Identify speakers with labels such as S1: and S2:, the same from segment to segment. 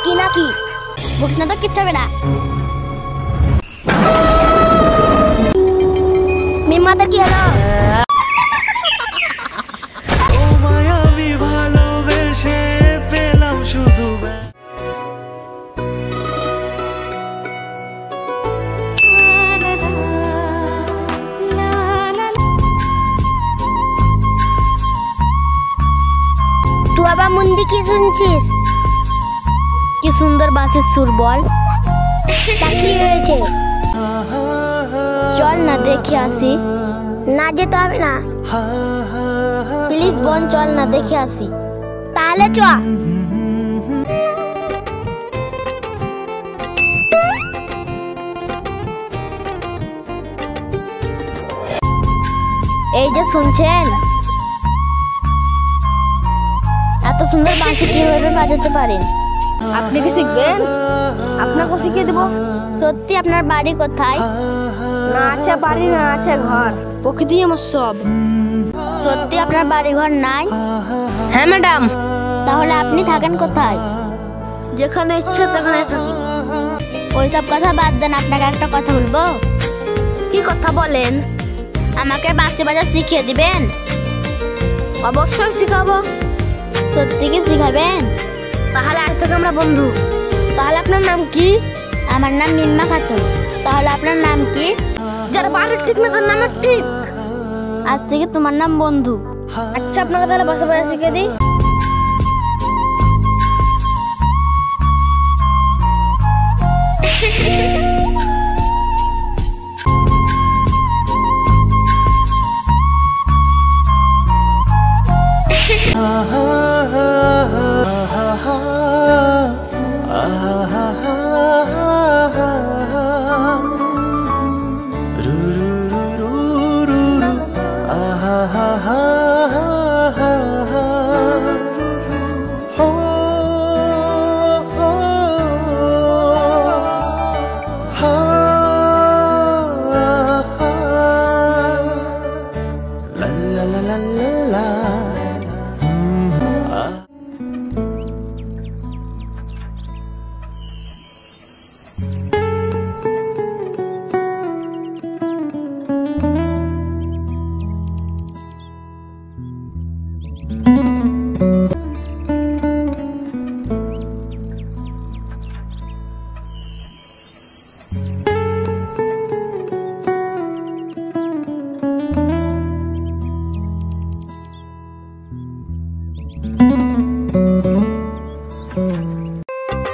S1: কি না কি বকিস না তো কিচ্ছু হবে না। মিম্মাদের কি হলো? তুই আবার মুন্দি কি শুনছিস? কি সুন্দর বাঁশির সুর বল। তা কি হয়েছে? চল না দেখে আসি। না যেতে হবে না, প্লিজ বোন চল না দেখে আসি। তাহলে চ। এই যে শুনছেন, এত সুন্দর বাঁশি কিভাবে বাজাতে পারেন? আপনি কি শিখবেন? আপনাকে শিখিয়ে দেব। সত্যি আপনার বাড়ি কোথায়? না আছে বাড়ি, না আছে ঘর, প্রকৃতি আমার সব। সত্যি আপনার বাড়ি ঘর নাই? হ্যাঁ ম্যাডাম। তাহলে আপনি থাকেন কোথায়? যেখানে ইচ্ছে সেখানে থাকি। ওইসব কথা বাদ দেন, আপনাকে একটা কথা বলবো। কি কথা বলেন? আমাকে বাঁশি বাজা শিখিয়ে দিবেন? অবশ্যই শিখাবো। সত্যি কি শিখাবেন? তাহলে আজ থেকে আমরা বন্ধু। তাহলে আপনার নাম কি? আমার নাম মিম্মা খাতুন। তাহলে আপনার নাম কি? যার বাড়ি ঠিক না তার নাম ঠিক। আজ থেকে তোমার নাম বন্ধু। আচ্ছা আপনাকে তাহলে বাসা বাজা শিখিয়ে দিই।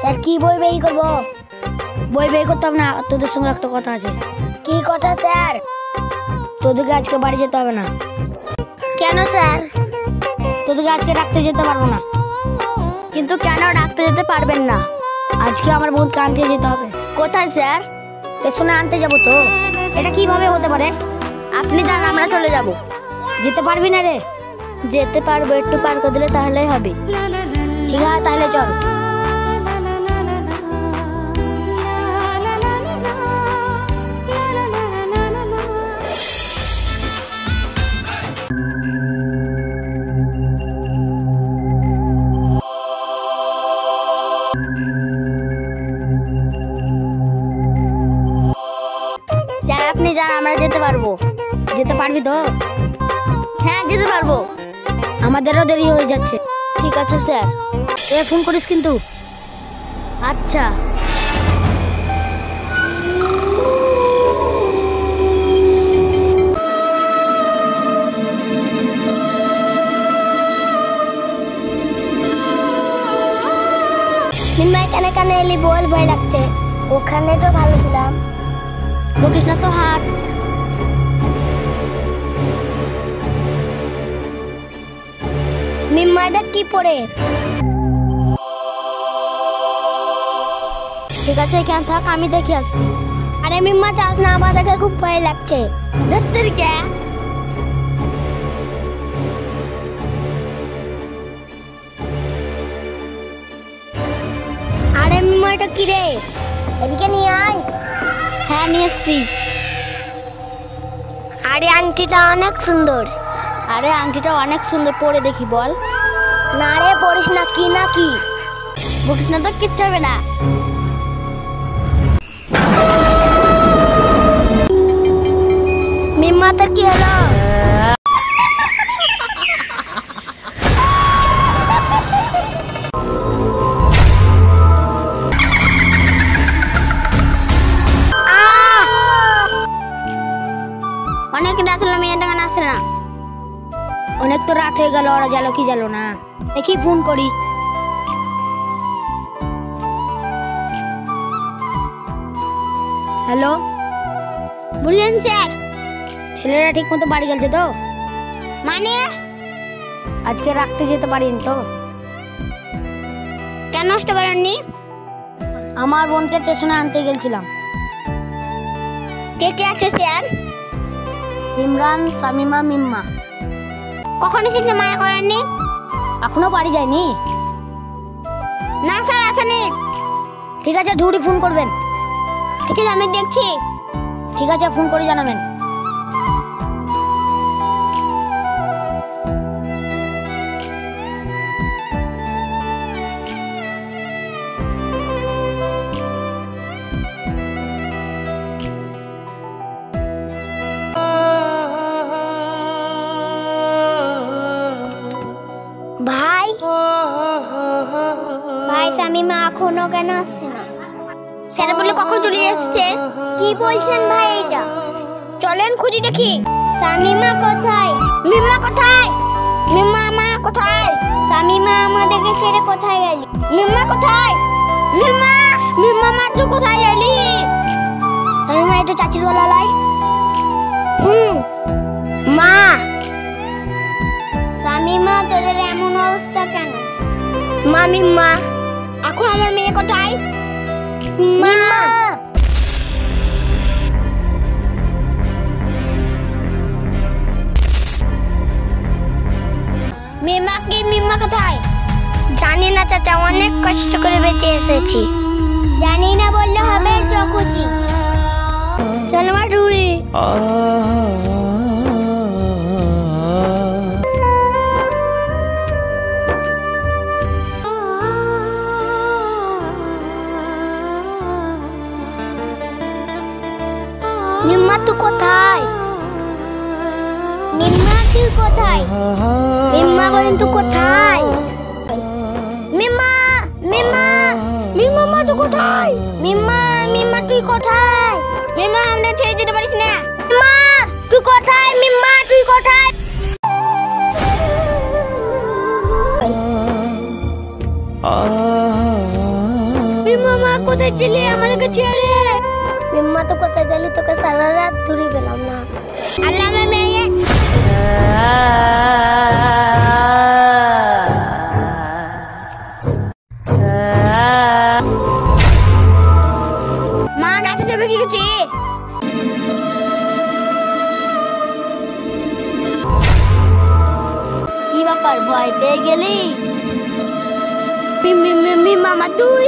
S1: স্যার কি বই বেই করবো? বই বেই করতাম না, তোদের সঙ্গে একটা কথা আছে। কি কথা স্যার? তোদেরকে আজকে বাড়ি যেতে হবে না। কেন স্যার? তোদেরকে আজকে রাখতে যেতে পারবো না। কিন্তু কেন রাখতে যেতে পারবেন না? আজকে আমার বহুত আনতে যেতে হবে। কোথায় স্যার? পেছনে আনতে যাবো তো। এটা কিভাবে হতে পারে? আপনি যান, আমরা চলে যাব। যেতে পারবি না রে? যেতে পারবো, একটু পার করে দিলে তাহলেই হবে। ঠিক আছে তাহলে চল। স্যার আপনি যান, আমরা যেতে পারবো। যেতে পারবি তো? হ্যাঁ যেতে পারবো। আমাদেরও দেরি হয়ে যাচ্ছে। ঠিক আছে স্যার। ফোন করিস কিন্তু। আচ্ছা। মিম্মা এখানে কেন এলি বল? ভয় লাগছে। ওখানে তো ভালো ছিলাম। বকিস না তো, হাট। মিম্মা এটা কি পড়ে? ঠিক আছে এখানে থাক, আমি দেখে আসছি। আরে মিম্মা যাস না, আমার দেখে খুব ভয় লাগছে। ধরতে কে? আরে মিম্মা এটা কি রে? এদিকে নিয়ে আয়। হ্যাঁ নিয়ে এসছি। আরে আংটিটা অনেক সুন্দর। আরে আংটিটা অনেক সুন্দর, পরে দেখি বল। না রে পড়িস না। কি না কি? বকিস না তো কিচ্ছু হবে না। মিম্মা তোর কি হলো? অনেক রাত হলো, মেয়েটা কেন আসে না? অনেক তো রাত হয়ে গেল, ওরা গেল কি গেল না, দেখি ফোন করি। হ্যালো, বললেন স্যার ছেলেরা ঠিক মতো বাড়ি গেছে তো? মানে আজকে রাখতে যেতে পারিনি তো? কেন আসতে পারেননি? আমার বোনকে স্টেশনে আনতে গেছিলাম। কে কে আছে স্যার? ইমরান, শামিমা, মিম্মা। কখন এসেছে মায়া করেননি? এখনো বাড়ি যায়নি। না স্যার আসেনি। ঠিক আছে, ঢুড়ি ফোন করবেন। ঠিক আছে, আমি দেখছি। ঠিক আছে, ফোন করে জানাবেন। ভাই ভাই শামিমা এখনো কেন আসছে না? স্যার বলে কখন চলে এসেছে। কি বলছেন ভাই এটা? চলেন খুঁজি দেখি। শামিমা কোথায়? মিম্মা কোথায়? মিম্মা মা কোথায়? শামিমা আমাদেরকে ছেড়ে কোথায় গেলি? মিম্মা কোথায়? মিম্মা মিম্মা মা তুই কোথায় গেলি? শামিমা একটু চাচির গলা লাই। মা। শামিমা তোদের এমন অবস্থা কেন? মা মিম্মা। এখন আমার মেয়ে কোথায়? মিম্মা। মিম্মা কি? মিম্মা কোথায়? জানি না চাচা, অনেক কষ্ট করে বেঁচে এসেছি। জানি না বললে হবে, চকুচি। চলো মা ঢুড়ি। মিম্মা তুই কোথায়? মিম্মা তুই কোথায়? মিম্মা বলেন তুই কোথায়? মিম্মা মিম্মা মিম্মা মা তুই কোথায়? মিম্মা মিম্মা তুই কোথায়? মিম্মা আমরা ছেড়ে যেতে পারিস না। মিম্মা তুই কোথায়? মিম্মা তুই কোথায়? মিম্মা মা কোথায় ছিলি আমাদেরকে ছেড়ে? মিম্মা তো কোথায় গেলি, তোকে সারা রাত ধরে পেলাম না। আল্লাহ আমার মেয়ে। মা গাছে যাবে কি করছি? কি ব্যাপার, ভয় পেয়ে গেলি? মামা তুই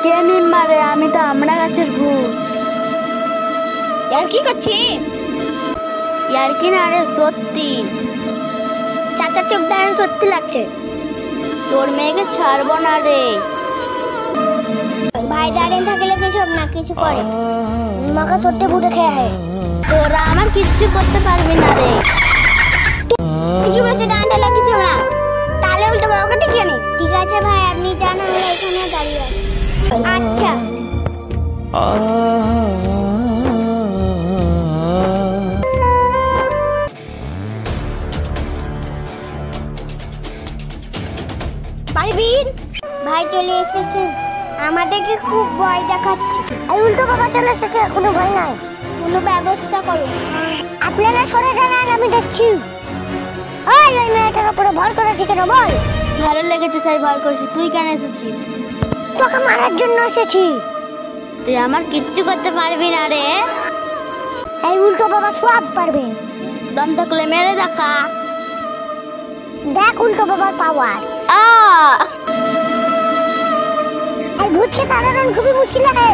S1: কে? মিম্মা রে, আমি তো আমরা গাছের ভূত। ইয়ার কি করছি? ইয়ার কি না রে, সত্যি। চাচা চোখ দেখেন, সত্যি লাগছে। তোর মেয়েকে ছাড়বো না রে। ভাই দাঁড়িয়ে থাকলে কিছু না কিছু করে। মাকে সত্যি বুটে খেয়ে হয়। তোরা আমার কিচ্ছু করতে পারবি না রে। কি বলছে? ডান্ডা লাগছে না, তাহলে উল্টো বাবাকে দেখিয়ে নি। ঠিক আছে ভাই, আপনি যান, আমরা এখানে দাঁড়িয়ে আছি। আচ্ছা। পারবিন ভাই চলে এসেছেন, আমাদেরকে খুব ভয় দেখাচ্ছে। এই উল্টো বাবা চলে এসেছে, কোনো ভয় নাই। কোনো ব্যবস্থা করুন। আপনারা সরে যান, আমি দেখছি। ওই মেয়েটার উপরে ভর করেছি কেন বল? ভালো লেগেছে তাই ভর করেছি। তুই কেন এসেছিস? তোকে মারার জন্য এসেছি। তুই আমার কিচ্ছু করতে পারবি না রে। এই উল্টো বাবা সব পারবে। দম থাকলে মেরে দেখা। দেখ উল্টো বাবার পাওয়ার। এই ভূতকে তাড়ানো খুবই মুশকিল লাগে।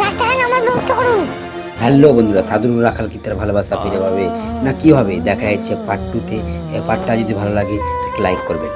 S1: রাস্তায় আমার ব্যবস্থা করুন।
S2: হ্যালো বন্ধুরা, সাধুর রাখাল কি তার ভালোবাসা ফিরে পাবে না কি হবে দেখা যাচ্ছে পার্ট 2 তে। পার্টটা যদি ভালো লাগে একটা লাইক করবেন।